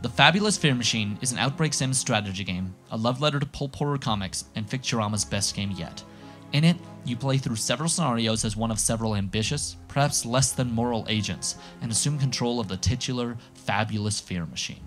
The Fabulous Fear Machine is an outbreak-sim strategy game, a love letter to pulp horror comics, and Ficturama's best game yet. In it, you play through several scenarios as one of several ambitious, perhaps less than moral agents, and assume control of the titular Fabulous Fear Machine.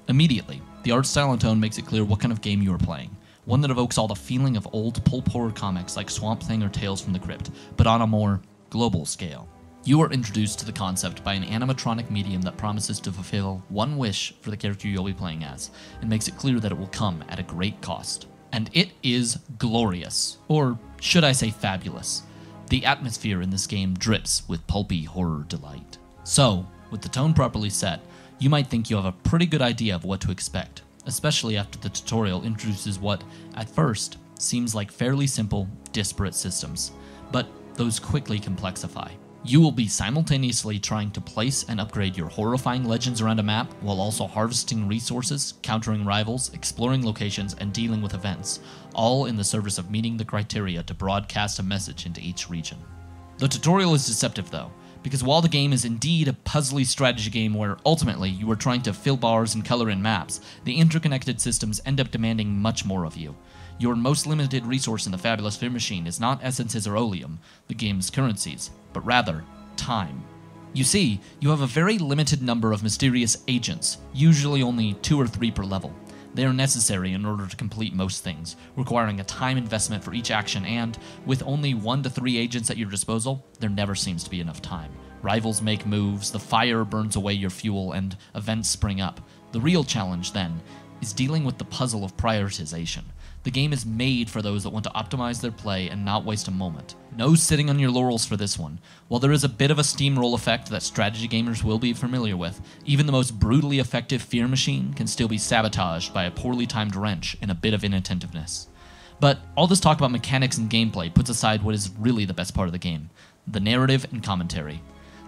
Immediately, the art style and tone makes it clear what kind of game you are playing. One that evokes all the feeling of old pulp horror comics like Swamp Thing or Tales from the Crypt, but on a more global scale. You are introduced to the concept by an animatronic medium that promises to fulfill one wish for the character you'll be playing as, and makes it clear that it will come at a great cost. And it is glorious, or should I say fabulous. The atmosphere in this game drips with pulpy horror delight. So, with the tone properly set, you might think you have a pretty good idea of what to expect, especially after the tutorial introduces what, at first, seems like fairly simple, disparate systems, but those quickly complexify. You will be simultaneously trying to place and upgrade your horrifying legends around a map, while also harvesting resources, countering rivals, exploring locations, and dealing with events, all in the service of meeting the criteria to broadcast a message into each region. The tutorial is deceptive though, because while the game is indeed a puzzly strategy game where ultimately you are trying to fill bars and color in maps, the interconnected systems end up demanding much more of you. Your most limited resource in the Fabulous Fear Machine is not essences or oleum, the game's currencies, but rather time. You see, you have a very limited number of mysterious agents, usually only 2 or 3 per level. They are necessary in order to complete most things, requiring a time investment for each action, and with only 1 to 3 agents at your disposal, there never seems to be enough time. Rivals make moves, the fire burns away your fuel, and events spring up. The real challenge, then, is dealing with the puzzle of prioritization. The game is made for those that want to optimize their play and not waste a moment. No sitting on your laurels for this one. While there is a bit of a steamroll effect that strategy gamers will be familiar with, even the most brutally effective fear machine can still be sabotaged by a poorly timed wrench and a bit of inattentiveness. But all this talk about mechanics and gameplay puts aside what is really the best part of the game: the narrative and commentary.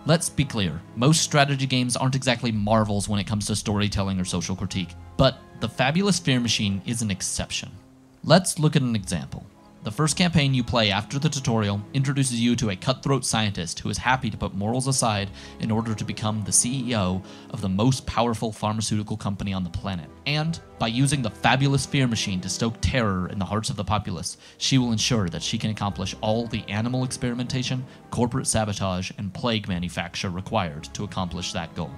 Let's be clear, most strategy games aren't exactly marvels when it comes to storytelling or social critique, but the Fabulous Fear Machine is an exception. Let's look at an example. The first campaign you play after the tutorial introduces you to a cutthroat scientist who is happy to put morals aside in order to become the CEO of the most powerful pharmaceutical company on the planet. And by using the Fabulous Fear Machine to stoke terror in the hearts of the populace, she will ensure that she can accomplish all the animal experimentation, corporate sabotage, and plague manufacture required to accomplish that goal.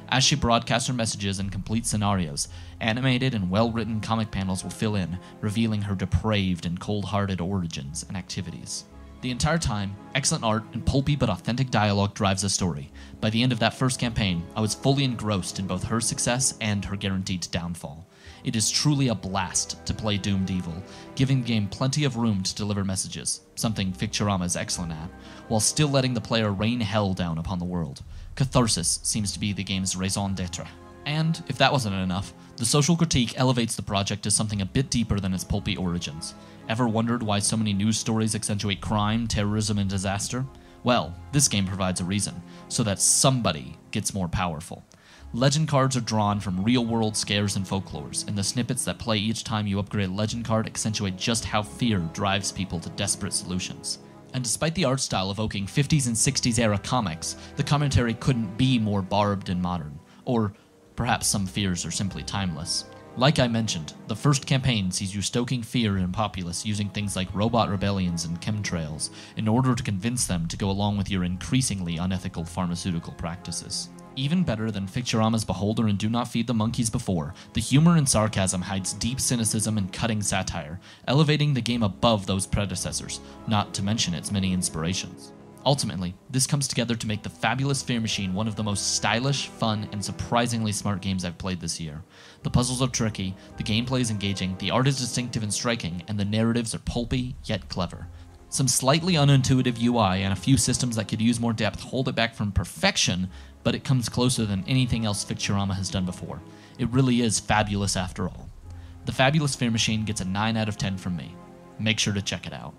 As she broadcasts her messages and complete scenarios, animated and well-written comic panels will fill in, revealing her depraved and cold-hearted origins and activities. The entire time, excellent art and pulpy but authentic dialogue drives the story. By the end of that first campaign, I was fully engrossed in both her success and her guaranteed downfall. It is truly a blast to play Doomed Evil, giving the game plenty of room to deliver messages, something Ficturama is excellent at, while still letting the player rain hell down upon the world. Catharsis seems to be the game's raison d'etre. And, if that wasn't enough, the social critique elevates the project to something a bit deeper than its pulpy origins. Ever wondered why so many news stories accentuate crime, terrorism, and disaster? Well, this game provides a reason, so that somebody gets more powerful. Legend cards are drawn from real-world scares and folklores, and the snippets that play each time you upgrade a legend card accentuate just how fear drives people to desperate solutions. And despite the art style evoking 50s and 60s era comics, the commentary couldn't be more barbed and modern. Or perhaps some fears are simply timeless. Like I mentioned, the first campaign sees you stoking fear in populace using things like robot rebellions and chemtrails in order to convince them to go along with your increasingly unethical pharmaceutical practices. Even better than Ficturama's Beholder and Do Not Feed the Monkeys before, the humor and sarcasm hides deep cynicism and cutting satire, elevating the game above those predecessors, not to mention its many inspirations. Ultimately, this comes together to make the Fabulous Fear Machine one of the most stylish, fun, and surprisingly smart games I've played this year. The puzzles are tricky, the gameplay is engaging, the art is distinctive and striking, and the narratives are pulpy, yet clever. Some slightly unintuitive UI and a few systems that could use more depth hold it back from perfection, but it comes closer than anything else Ficturama has done before. It really is fabulous after all. The Fabulous Fear Machine gets a 9 out of 10 from me. Make sure to check it out.